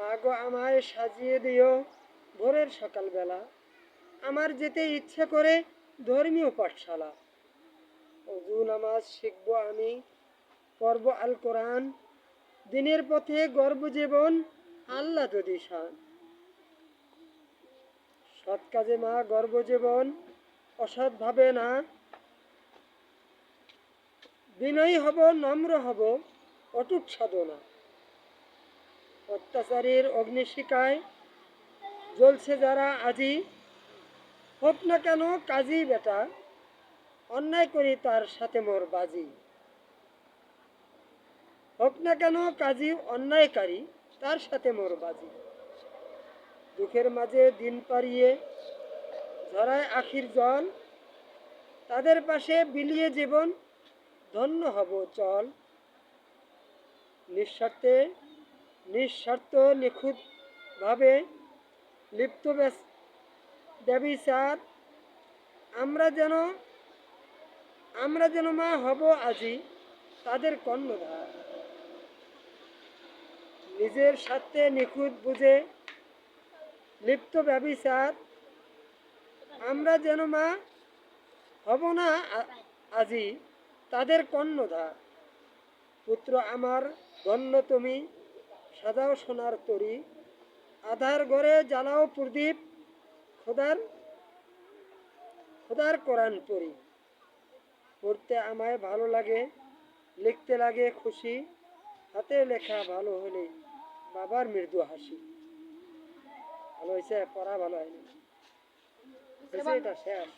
মাগো আমায় সাজিয়ে দিও ভোরের সকালবেলা, আমার যেতে ইচ্ছে করে ধর্মীয় পাঠশালা। ওযু নামাজ শিখব আমি, পড়ব আল কোরআন, দিনের পথে গর্ব জীবন, আল্লাহ যদি শান। সৎ কাজে মা গর্ব জীবন, অসৎ ভাবে না, বিনয়ী হব নম্র হব, অটুট সাধনা। অত্যাচারীর অগ্নিশিখায় জ্বলছে যারা আজি, হোক না কেন কাজী বেটা, অন্যায় করি তার সাথে মোর বাজি। হোক না কেন কাজী অন্যায়কারী, তার সাথে মোর বাজি। দুঃখের মাঝে দিন পারিয়ে ঝরায় আখির জল, তাদের পাশে বিলিয়ে জীবন, ধন্য হব চল। নিঃস্বার্থে নিঃস্বার্থ নিখুঁত ভাবে লিপ্ত ব্যভিচার, আমরা যেন আমরা যেন মা হব আজি তাদের কর্ণধার। নিজের স্বার্থে নিখুঁত বুঝে লিপ্ত ব্যভিচার, আমরা যেন মা হব না আজি তাদের কর্ণধার। পুত্র আমার ধন্য তুমি, সাজাও সোনার তরী, আধার ঘরে জ্বালাও প্রদীপ, খোদার খোদার কোরআন পড়ি। পড়তে আমায় ভালো লাগে, লিখতে লাগে খুশি, হাতে লেখা ভালো হলে বাবার মৃদু হাসি। ভালো হয়েছে, পড়া ভালো হয়নি, এটা শেষ।